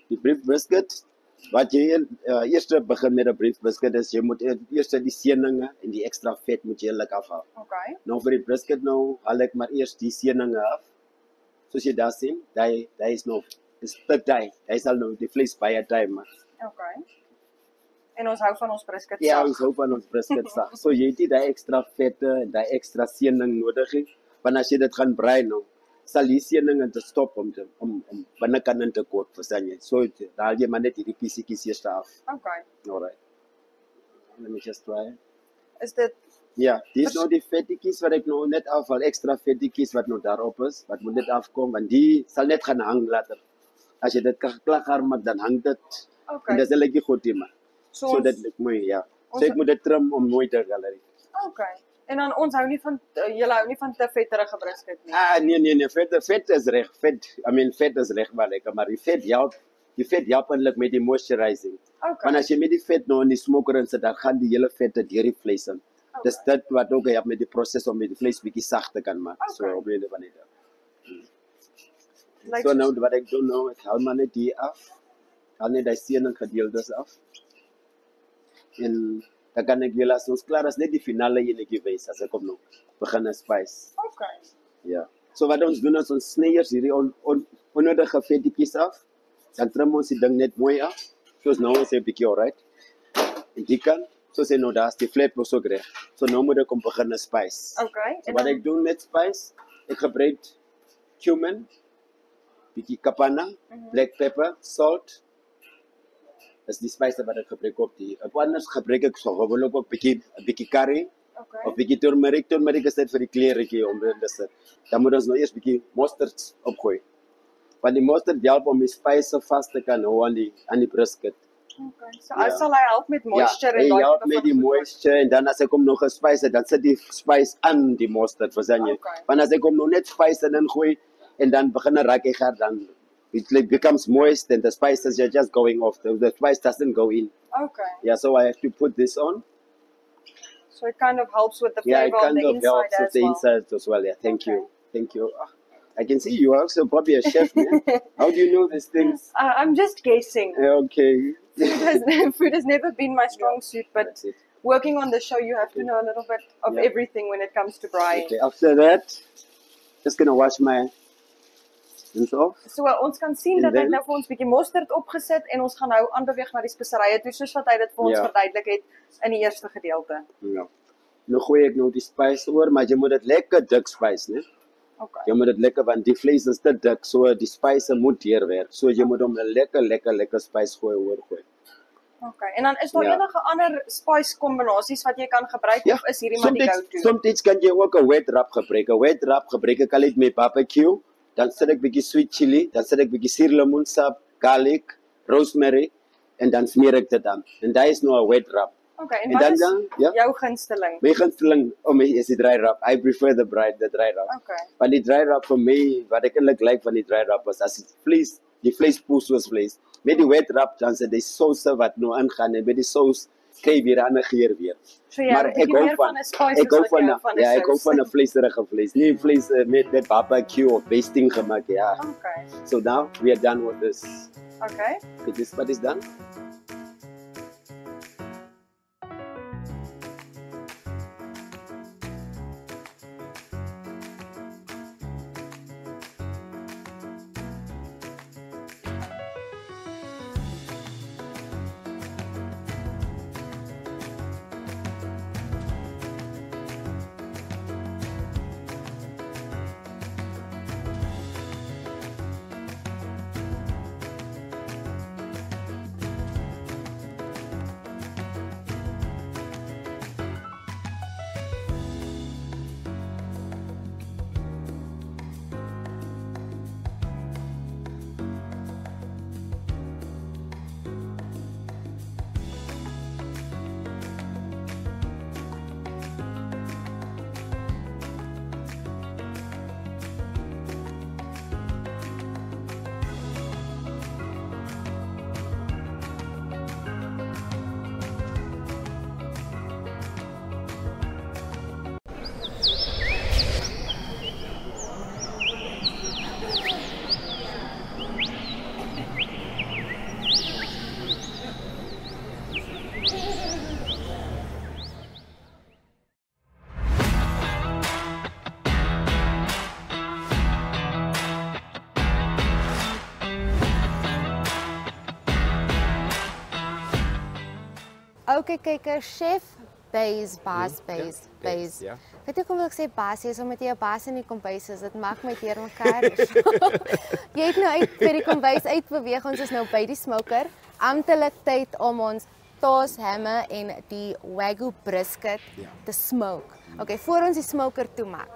Die beef brisket wat jy eers begin met 'n beef brisket is jy moet eers die seeninge en die ekstra vet moet jy lekker afhaal. Okay. Nou vir die brisket nou haal ek maar eers die seeninge af. Soos jy daar sien, daai is nog te daai. Hy sal nou die vlees baie daai maar. Okay. En ons hou van ons brisket sag. Ja, ons hou van ons brisket sag. So jy het die ekstra vette en daai ekstra seening nodig hê. Want as jy dit gaan brei nou, sal die seening te stop om binnekant te kook, verstaan jy? So daal jy maar net hierdie piesietjies hier af. Okay. Alright. Let me just try. Is dit ja, dis nou die vettetjies wat ek nou net afhaal, ekstra vettetjies wat nou daarop is, wat moet net afkom, want die sal net gaan hang later. As jy dit klaar maak, dan hang dit. Okay. En dis lekker goed hier. So dit lyk mooi, ja. So ek moet dit trim om mooi te galerie. Okay. En dan ons hou nie van julle hou nie van te vetterige brisket nie. Nee, vet is reg. Vet is reg maar lekker, maar die vet help eintlik met die moisturizing. Okay. Want as jy met die vet nou in die smoker insit, dan gaan die hele vette deur die vleis in. Okay. Dis dit wat ook help met die proses om met die vleis bietjie sag te kan maak. Okay. So op die manier. So nou wat ek doen nou, ek haal maar net die af. Haal net die seening gedeeltes af. En dan kan ek julle as ons klaar is net die finale enetjie wys as ek kom nou begin spice. Okay. Ja. So wat ons doen is ons sny eers hierdie onnodige vettetjies af. Dan trim ons die ding net mooi af. Soos nou is hy 'n bietjie alright. En die kan so sê nou daar's die vleis so reg. So nou moet ek kom begin spice. Okay. So wat ek doen met spice, ek gebruik cumin, bietjie kapana, black pepper, salt. Dis die spyse wat ek gebruik op die. Op anders gebruik ek so gewoonlik ook 'n bietjie curry. Of bietjie turmeric. Turmeric is net vir die kleurtjie om dit te sit. Dan moet ons nou eers bietjie mosterd opgooi. Want die mosterd help om die spyse vas te kan hou aan die brisket. Okay. So sal hy help met moisture en daai help met die moisture en dan as ek hom nog 'n spyse, dan sit die spys aan die mosterd, verstaan jy? Want as ek hom nog net spyse in gooi en dan begin raak hy gaar dan it becomes moist and the spices are just going off. The spice doesn't go in. Okay. Yeah, so I have to put this on. So it kind of helps with the Yeah, flavor it on kind the of inside helps with as the well. inside as well. Yeah, thank you. Thank you. I can see you are also probably a chef, man. How do you know these things? I'm just guessing. Okay. Food has never been my strong suit, but working on the show, you have to know a little bit of everything when it comes to braai. Okay, after that, just gonna wash my hands off. So ons kan sien dat hy nou vir ons bietjie mosterd opgesit en ons gaan nou aanbeweeg na die speserye toe soos wat hy dit vir ons verduidelik het in die eerste gedeelte. Ja. Nou gooi ek nou die spys oor, maar jy moet dit lekker dik spys, né? Okay. Jy moet dit lekker want die vlees is te dik, so die spyse moet deurwerk. So jy moet hom 'n lekker spys oorgooi. Okay. En dan is daar enige ander spice kombinasies wat jy kan gebruik of is hierdie maar die go-to? Soms kan jy ook 'n wet wrap gebruik. 'n Wet wrap gebruik ek altyd met barbecue. Dan sit ek bietjie sweet chili, dan sit ek bietjie suurlemoensap, garlic, rosemary en dan smeer ek dit aan. En daai is nou 'n wet wrap. Okay, en wat is jou gunsteling? My gunsteling is die dry wrap. I prefer the dry wrap. Okay. Want die dry wrap vir my, wat ek eintlik like van die dry wrap is as die vlees poes soos vlees. Met die wet wrap dan sit die souse wat nou ingaan en met die sous kry jy weer 'n ander geur weer. So maar ek hou van 'n spices ek hou van 'n vleeserige vlees. Nie vlees met barbecue of basting gemaak, ja. Okay. So now we are done with this. Okay. This part is done. Okay, kykers, chef baas. Ja. Weet jy hoekom ek sê baas is omdat jy 'n baas in die kombuis is. Dit maak my deurmekaar. Jy het nou uit by die kombuis uitbeweeg. Ons is nou by die smoker. Amptelik tyd om ons toast hamme en die wagyu brisket te smoke. Okay, voor ons die smoker toemaak.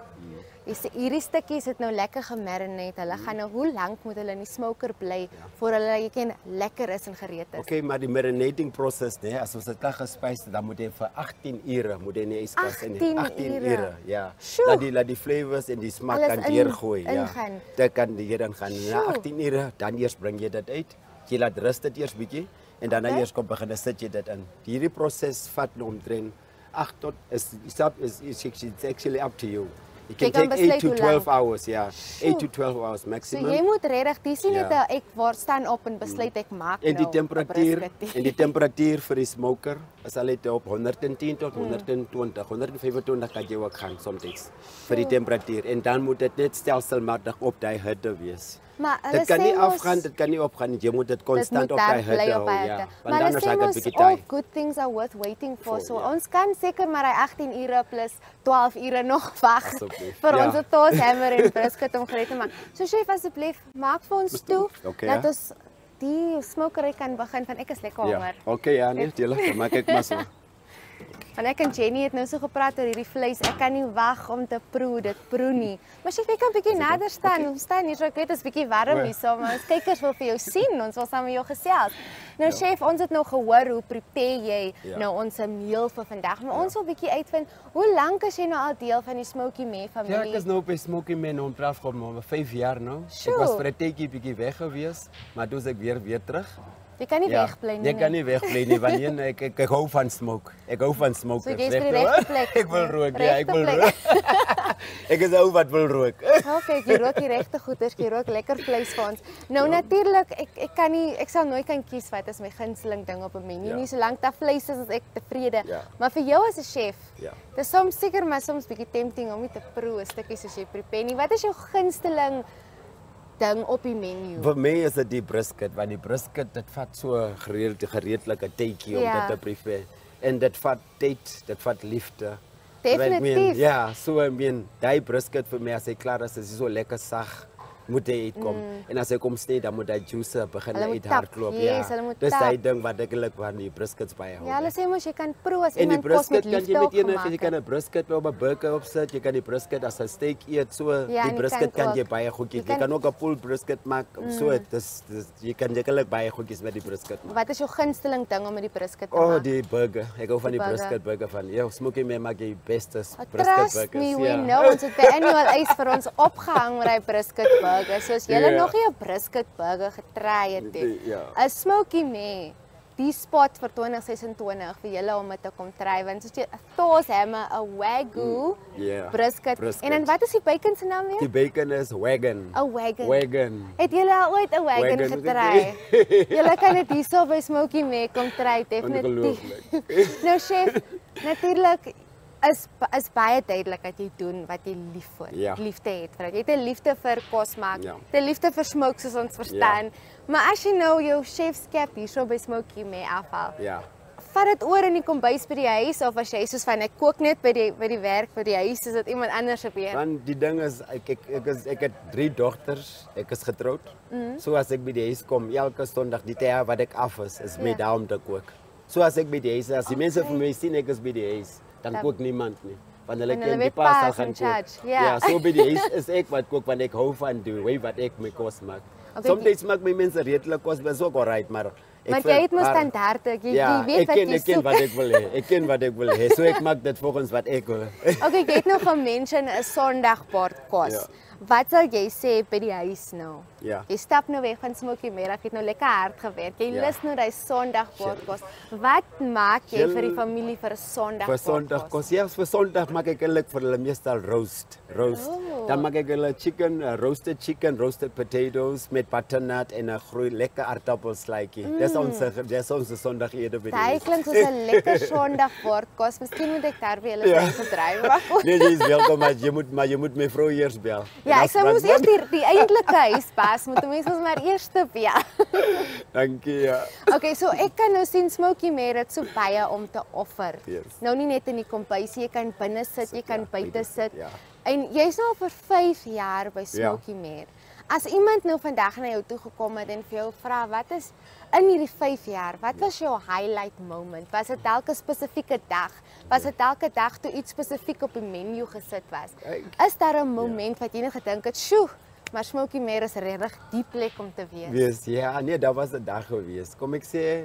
Hierdie stukkies het nou lekker gemarineer. Hulle gaan nou hoe lank moet hulle in die smoker bly voor hulle lekker is en gereed is? Okay, maar die marinating proses, as ons dit klaar gespys het, dan moet jy vir 18 ure moet jy in die yskas in 18 ure. Ja. Laat die flavors en die smaak kan deurgooi, ja. Dit kan hierin gaan. Na 18 ure dan eers bring jy dit uit. Jy laat rus dit eers bietjie en dan eers kom begin sit jy dit in. Hierdie proses vat nou omtrent 8 tot is actually up to you. You can take 8 to 12 hours, yeah. 8 to 12 hours maximum. So jy moet regtig, dis nie net ek staan op en besluit ek maak nou. En die temperatuur vir die smoker sal dit op 110 tot 120, 125 kan jy ook gaan soms vir die temperatuur en dan moet dit net stelselmatig op daai hitte wees. Maar dit kan nie afgaan, dit kan nie opgaan, jy moet dit konstant op daai hitte hou, ja. Want dan is dit all good things are worth waiting for. So ons kan seker maar hy 18 ure plus 12 ure nog wag vir ons toast hammer en brisket om gereed te maak. So chef asseblief, maak vir ons toe dat ons die smokery kan begin van ek is lekker honger. Okay, ja, nee, tuurlik, maak ek maar so. Want ek en Jenny het nou so gepraat oor hierdie vleis. Ek kan nie wag om te proe, dit proe nie. Maar chef, ek kan 'n bietjie nader staan. Ons staan hier, so ek weet dit is bietjie warm hier, so maar ons kykers wil vir jou sien. Ons wil saam met jou gesels. Nou chef, ons het nou gehoor hoe prepare jy nou ons meal vir vandag, maar ons wil bietjie uitvind, hoe lank is jy nou al deel van die Smoky May familie? Ja, ek is nou by Smoky May nou omtrent vir 5 jaar nou. Ek was vir 'n tydjie bietjie weg gewees, maar toe is ek weer terug. Jy kan nie wegbly nie. Jy kan nie wegbly nie wanneer ek hou van smoke. Ek hou van smoke. So jy is by die regte plek. Ek wil rook, ja, ek wil rook. Ek is ou wat wil rook. Okay, jy rook die regte goeders, jy rook lekker vleis vir ons. Nou natuurlik, ek sal nooit kan kies wat is my gunsteling ding op 'n menu nie, solank daar vleis is ek tevrede. Maar vir jou as 'n chef, dis soms seker maar soms bietjie tempting om nie te proe 'n stukkie soos jy prepare nie. Wat is jou gunsteling ding op die menu? Vir my is dit die brisket, want die brisket dit vat so gereedelike tydjie om dit te prepare. En dit vat tyd, dit vat liefde. Definitief. Ja, so daai brisket vir my as hy klaar is so lekker sag. Moet hy uitkom. En as hy kom steek, dan moet hy juice begin uithardloop. Ja, dis daai ding wat ek eintlik van die briskets baie hou. Ja, hulle sê mos jy kan proe as iemand kos met liefde opgemaak. Jy kan 'n brisket op 'n burger opsit, jy kan die brisket as 'n steak eet, so die brisket kan jy baie goedjies. Jy kan ook 'n full brisket maak, so dis jy kan eintlik baie goedjies met die brisket maak. Wat is jou gunsteling ding om met die brisket te maak? Die burger. Ek hou van die brisket burger van. Ja, Smoky May maak die beste brisket burgers. Trust me, we know. Ons het by Annual Ace vir ons opgehang met die brisket burger. So as julle nog nie 'n brisket burger getry het nie. 'n Smoky May, die spot vir 2026 vir julle om dit te kom try, want soos jy 'n toast hammer, 'n wagyu brisket. En dan wat is die bacon se naam weer? Die bacon is wagon. 'n wagon. Wagon. Het julle al ooit 'n wagon getry? Julle kan dit hierso by Smoky May kom try, definitief. Nou chef, natuurlik is baie duidelik dat jy doen wat jy liefde het vir dit. Jy het 'n liefde vir kos maak, 'n liefde vir smoke soos ons verstaan. Maar as jy nou jou chefskap hierso by Smoky May afhaal, vat dit oor in die kombuis by die huis of as jy soos van ek kook net by die werk vir die huis, is dit iemand anders op hier? Want die ding is ek het 3 dogters, ek is getroud. So as ek by die huis kom elke Sondag, die tyd wat ek af is my daar om te kook. So as ek by die huis is, as die mense vir my sien ek is by die huis, dan kook niemand nie. Want hulle ken die pa sal gaan kook. Ja, so by die huis is ek wat kook, want ek hou van die way wat ek my kos maak. Soms maak my mense redelik kos, maar is ook alright, maar jy het mos standaarde, jy weet wat jy soek. Ek ken wat ek wil hê. Ek ken wat ek wil hê. So ek maak dit volgens wat ek wil. Okay, jy het nou gemention 'n Sondagbord kos. Wat sal jy sê by die huis nou? Jy stap nou weg van Smoky May, jy het nou lekker hard gewerk. Jy lus nou daai Sondagbord kos. Wat maak jy vir die familie vir 'n Sondagbord kos? Vir Sondagkos. Ja, vir Sondag maak ek eintlik vir hulle meestal roast. Dan maak ek hulle roasted chicken, roasted potatoes met butternut en 'n lekker aardappelslaatjie. Dis ons Sondagete by die huis. Dit klink soos 'n lekker Sondagbord kos. Miskien moet ek daar by hulle gedryf word. Nee, jy is welkom, maar jy moet my vrou eers bel. Ja, ek sou mos eers die eintlike huispas moet mense mos maar eers bel. Dankie, ja. Okay, so ek kan nou sien Smoky May het so baie om te offer. Nou nie net in die kombuis, jy kan binne sit, jy kan buite sit. En jy's nou vir 5 jaar by Smoky May. As iemand nou vandag na jou toe gekom het en vir jou vra, wat is in hierdie 5 jaar, wat was jou highlight moment? Was dit elke spesifieke dag? Was dit elke dag toe iets spesifiek op die menu gesit was? Is daar 'n moment wat jy net gedink het, "Sjoe, maar Smoky May is regtig die plek om te wees"? Ja, nee, dat was 'n dag gewees. Kom ek sê,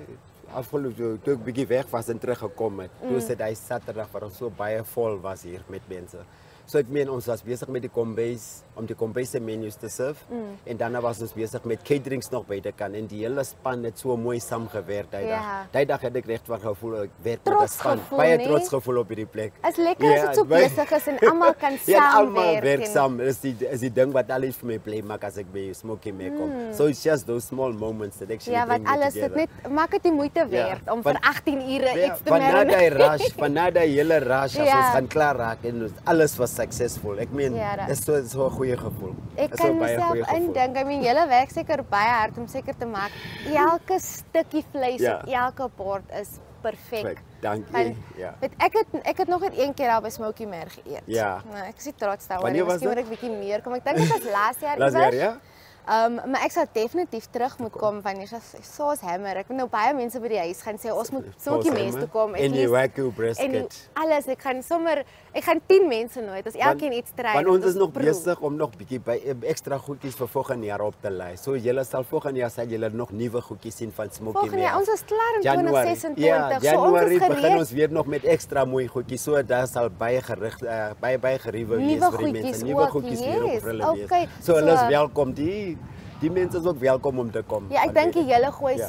afgelope toe ek bietjie weg was en teruggekom het. Toe sit hy Saterdag waar ons so baie vol was hier met mense. So ek meen ons was besig met die kombuis om die kombuis menus te serve en dan was ons besig met caterings nog buitekant en die hele span het so mooi saamgewerk daai dag. Daai dag het ek regtig gevoel ek werk met 'n span. Baie trots gevoel op hierdie plek. Is lekker as dit so besig is en almal kan saamwerk. Almal werk saam. Is die ding wat alles vir my bly maak as ek by Smoky mee kom. So it's just those small moments that actually wat alles dit net maak dit die moeite werd om vir 18 ure iets te marinate. Vanaf die hele rush as ons gaan klaar raak en alles was successful. Ek meen, dis so 'n goeie gevoel. Ek kan myself indink, ek meen julle werk seker baie hard om seker te maak elke stukkie vleis op elke bord is perfek. Dankie. Ek het nog net een keer daar by Smoky Mer geëet. Ja. Nou, ek is trots daaroor. Miskien moet ek bietjie meer kom. Ek dink dit was laas jaar. Laas jaar, ja. Maar ek sal definitief terug moet kom wanneer soos hammer. Ek moet nou baie mense by die huis gaan sê ons moet Smoky Mes toe kom en die wagyu brisket. En alles, ek gaan 10 mense nooi. As elkeen iets try. Want ons is nog besig om nog bietjie by ekstra goedjies vir volgende jaar op te lei. So julle sal volgende jaar sal julle nog nuwe goedjies sien van Smoky Mes. Ons is klaar in 2026. Ja, Januarie begin ons weer nog met ekstra mooi goedjies. So daar sal baie geriewe wees vir die mense. Nuwe goedjies weer op hulle wees. So hulle is welkom. Die mense is ook welkom om te kom. Ja, ek dink die hele gooi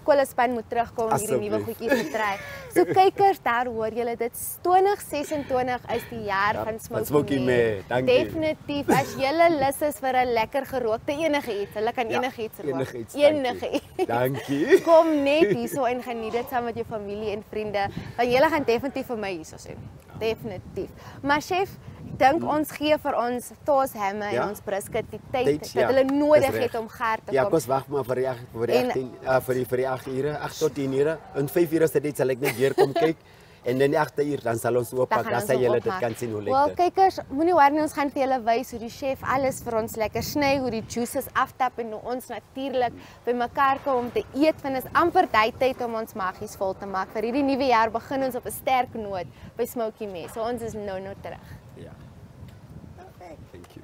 koolspan moet terugkom om hierdie nuwe goedjies te try. So kykers, daar hoor julle dit 2026 is die jaar van Smoky Mes. Dankie. Definitief as julle lus is vir 'n lekker gerookte enigiets, hulle kan enigiets rook. Enigiets. Dankie. Kom net hierso en geniet dit saam met jou familie en vriende, want julle gaan definitief vir my hierso sien. Definitief. Maar chef, dink ons gee vir ons Thos hammer en ons brisket die tyd dat hulle nodig het om gaar te kom. Ja, kos wag maar vir die 8 ure, 8 tot 10 ure. En 5 ure se dit sal ek net weer kom kyk. En dan die 8 uur dan sal ons ooppak, dan sal julle dit kan sien hoe lekker. Wel, kykers, moenie worry nie, ons gaan vir julle wys hoe die chef alles vir ons lekker sny, hoe die juices aftap en hoe ons natuurlik by mekaar kom om te eet. Want is amper tyd om ons maggies vol te maak. Vir hierdie nuwe jaar begin ons op 'n sterk noot by Smoky Mes. So ons is nou terug. Ja. Perfect. Thank you.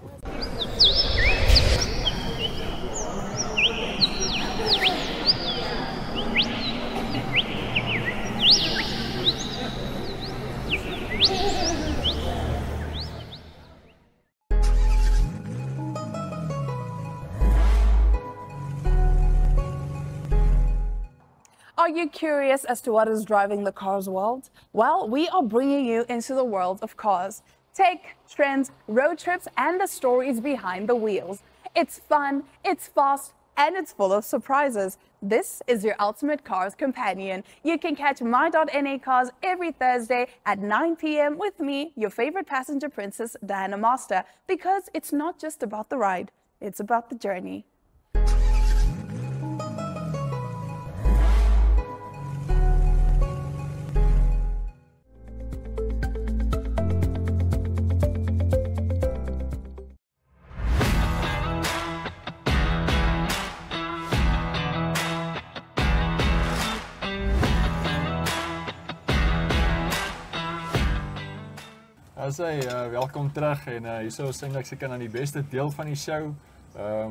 Are you curious as to what is driving the cars world? Well, we are bringing you into the world of cars. Tech, trends, road trips, and the stories behind the wheels. It's fun, it's fast, and it's full of surprises. This is your ultimate cars companion. You can catch My.NA Cars every Thursday at 9 p.m. with me, your favorite passenger princess, Diana Master, because it's not just about the ride, it's about the journey. Welkom terug en hierso is eintlik seker aan die beste deel van die show.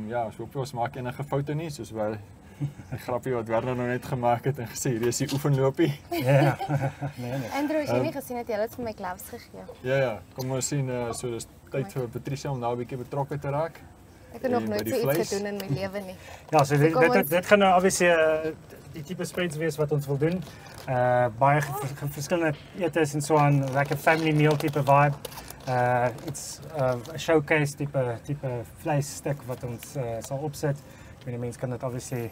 Ja, ons hoop ons maak enige foute nie, soos wat die grappie wat Werner nou net gemaak het en gesê hier is die oefenlopie. Ja. Nee. Andrew, as jy nie gesien het, jy het vir my gloves gegee. Ja, kom ons sien so dis tyd vir Patricia om nou 'n bietjie betrokke te raak. Ek het nog nooit so iets gedoen in my lewe nie. Ja, so dit gaan nou obviously die tipe spreads wees wat ons wil doen. Baie verskillende etes en so aan, lekker family meal tipe vibe. It's a showcase tipe vleisstuk wat ons sal opsit. Ek weet die mense kan dit obviously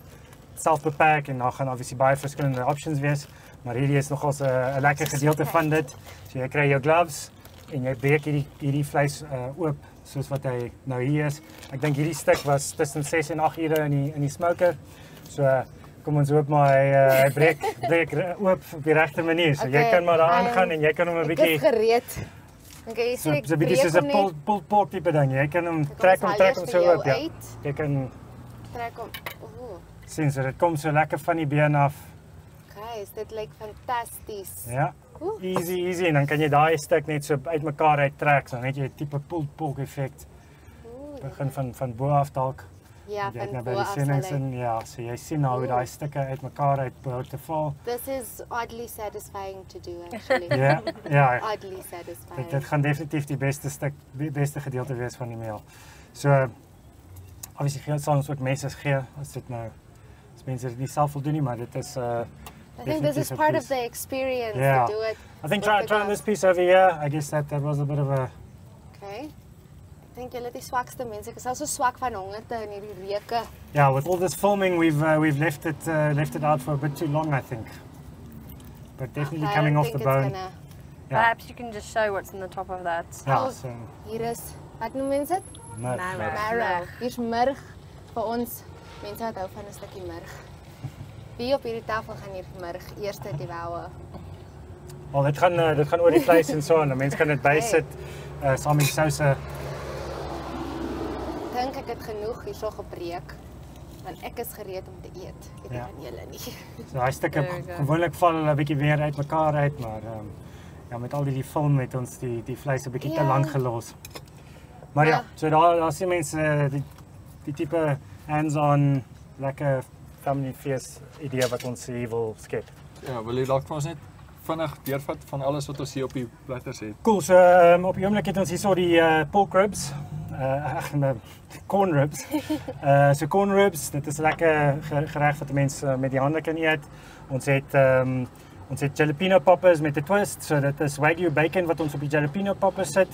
self beperk en dan gaan obviously baie verskillende options wees, maar hierdie is nogals 'n lekker gedeelte van dit. So jy kry jou gloves en jy breek hierdie vleis oop soos wat hy nou hier is. Ek dink hierdie stuk was tussen 6 en 8 ure in die smoker. So kom ons hoop maar hy breek oop op die regte manier. So jy kan maar daar aangaan en jy kan hom 'n bietjie gereed. Okay, so 'n bietjie soos 'n pulled pork tipe ding. Jy kan hom trek hom so oop, ja. Jy kan trek hom. Sien, so dit kom so lekker van die been af. Okay, dit lyk fantasties. Ja. Easy en dan kan jy daai stuk net so uitmekaar uittrek, so net jy 'n tipe pulled pork effek. Begin van bo af dalk. Ja, Jy het van nou by bo die af sendings sal hy. in, ja, so jy sien nou hoe daai stukke uitmekaar uitbehoort te val. This is oddly satisfying to do actually. Ja. Oddly satisfying. Dit gaan definitief die beste gedeelte wees van die meal. So obviously sal ons ook messe gee as dit nou as mense dit nie self wil doen nie, maar dit is I think this is part of the experience Yeah. to do it. I think trying this piece over here, I guess that was a bit of a Okay. Ek dink julle is die swakste mense. Ek is al so swak van hongerte in hierdie reuke. yeah, with all this filming we've left it out for a bit too long, I think. But definitely I coming don't off the think it's bone. gonna- Yeah. Perhaps you can just show what's in the top of that. Ja, so Hier is, wat noem mense dit? Murg. Marrow. Hier's murg vir ons. Mense wat hou van 'n stukkie murg. Wie op hierdie tafel gaan hier murg eers devour? Wel dit gaan oor die vleis en so en mense kan dit bysit saam met souse. Dink ek het genoeg hierso gebreek. Want ek is gereed om te eet. Ek weet Ja. van julle nie. So daai stukke There we go. gewoonlik val hulle 'n bietjie weer uitmekaar uit, maar ja, met al die film het ons die vleis 'n bietjie te Ja. lank gelos. Maar ja, so daar sien mense die tipe hands-on lekker family feast idee wat ons hier wil skep. Ja, wil jy dalk vir ons net vinnig deurvat van alles wat ons hier op die platters het? Cool, so op die oomblik het ons hierso die pork ribs, corn ribs. So corn ribs, dit is lekker gereg wat mense met die hande kan eet. Ons het jalapeno poppers met 'n twist, so dit is wagyu bacon wat ons op die jalapeno poppers sit.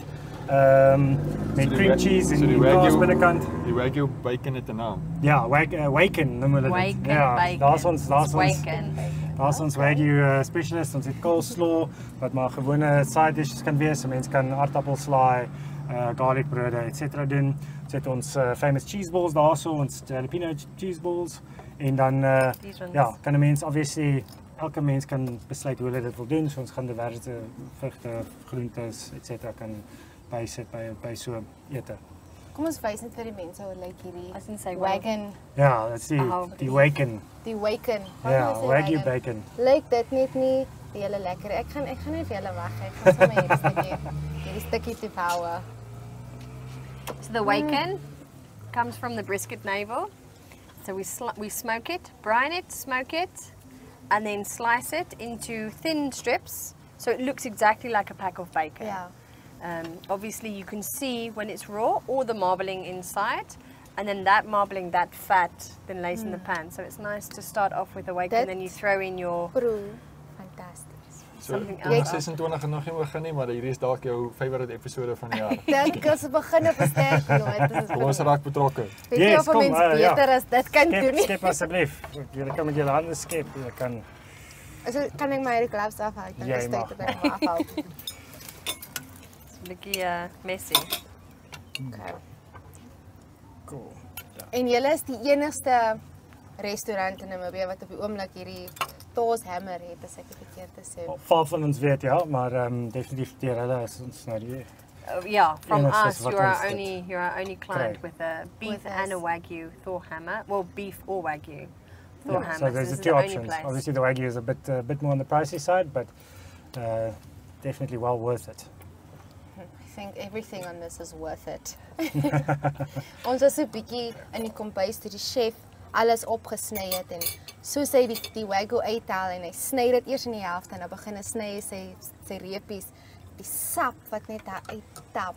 Met cream cheese en die kaas binnekant. Die wagyu bacon het 'n naam. Ja, waken noem hulle dit. Waken Ja, bacon. daar's ons Waken. Daar's ons wagyu specialist, ons het coleslaw wat maar gewone side dishes kan wees. Mense kan aardappelslaai, garlic brode etc. doen. Ons het ons famous cheese balls daarso, ons jalapeno cheese balls en dan ja, kan 'n mens obviously elke mens kan besluit hoe hulle dit wil doen. So ons gaan diverse vrugte, groentes etc. kan bysit by so ete. Kom ons wys net vir die mense hoe lyk hierdie As in sy wagon. Ja, dit is die waken. Die waken. Ja, wagyu bacon. Lyk dit net nie die hele lekker. Ek gaan net vir julle weg. Ek gaan sommer hierdie stukkie devour. So the waken comes from the brisket navel. So we smoke it, brine it, smoke it, and then slice it into thin strips. So it looks exactly like a pack of bacon. Yeah. Obviously you can see when it's raw all the marbling inside, and then that marbling, that fat, then lays in the pan. So it's nice to start off with the waken, and then you throw in your... Fantasties. So, something 2026 het nog nie begin nie, maar hierdie is dalk jou favourite episode van die jaar. Dink as we begin op 'n sterk noot. Ons raak betrokke. Weet jy of 'n mens beter as dit kan doen nie? Skep asseblief. Julle kan met julle hande skep. Julle kan Kan ek my hierdie gloves afhaal? Ek dink dit is tyd dat ek hom afhaal. It's a bit messy. Okay. Cool. En julle is die enigste restaurant in Namibië wat op die oomblik hierdie toast hammer het, as ek dit verkeerd te sê. Val van ons weet ja, maar definitief deur hulle is ons nou die Yeah, from enigste us, wat you're ons our dit only client kry. with a beef With and a us. wagyu Thor hammer. Well, beef or wagyu Thor hammer. So there's this the is two the only options. place. Obviously the wagyu is a bit more on the pricey side, but definitely well worth it. I think everything on this is worth it. Ons was so 'n bietjie in die kombuis toe die chef alles opgesny het en soos hy die wagyu uithaal en hy sny dit eers in die helfte en dan begin hy sny sy reepies, die sap wat net daar uittap.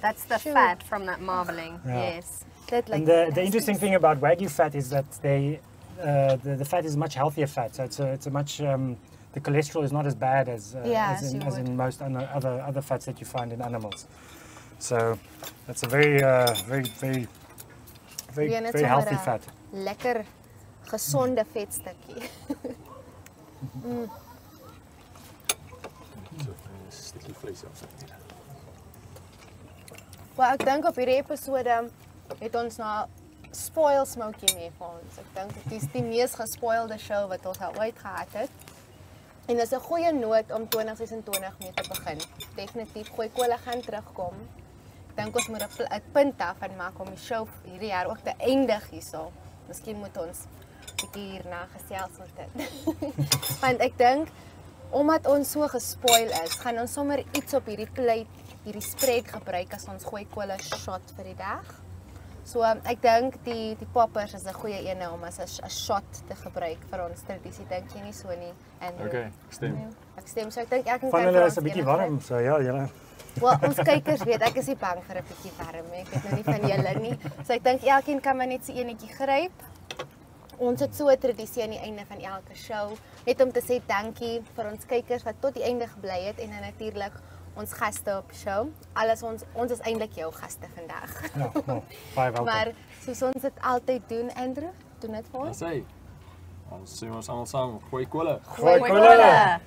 That's the fat from that marbling. Yeah. Yes. And the interesting thing about wagyu fat is that the fat is much healthier fat. So it's a much the cholesterol is not as bad as in most other fats that you find in animals. So that's a very healthy fat. Lekker gesonde vetstukkie. Stukkie vleis afsit. Wel, ek dink op hierdie episode het ons nou spoil smoky mee vir ons. Ek dink dit is die mees gespoilde show wat ons al ooit gehad het. En dis 'n goeie noot om 2026 mee te begin. Definitief goeie kolle gaan terugkom. Ek dink ons moet 'n punt daarvan maak om die show hierdie jaar ook te eindig hierso. Miskien moet ons 'n bietjie hierna gesels oor dit. Want ek dink omdat ons so gespoil is, gaan ons sommer iets op hierdie plate, hierdie spread gebruik as ons gooi kolle shot vir die dag. So ek dink die poppers is 'n goeie een om as 'n shot te gebruik vir ons tradisie, dink jy nie so nie? Andrew? Okay, stem. Ek stem, so ek dink elkeen kan hulle is 'n bietjie warm, so ja, julle. Wel, ons kykers weet ek is nie bang vir 'n bietjie warm nie. Ek weet nou nie van julle nie. So ek dink elkeen kan maar net so enetjie gryp. Ons het so 'n tradisie aan die einde van elke show, net om te sê dankie vir ons kykers wat tot die einde gebly het en dan natuurlik ons gaste op show. Ons is eintlik jou gaste vandag. Ja, baie welkom. Maar soos ons dit altyd doen, Andrew, doen dit vir ons. Ons sê ons almal saam, gooi kolle. Gooi kolle.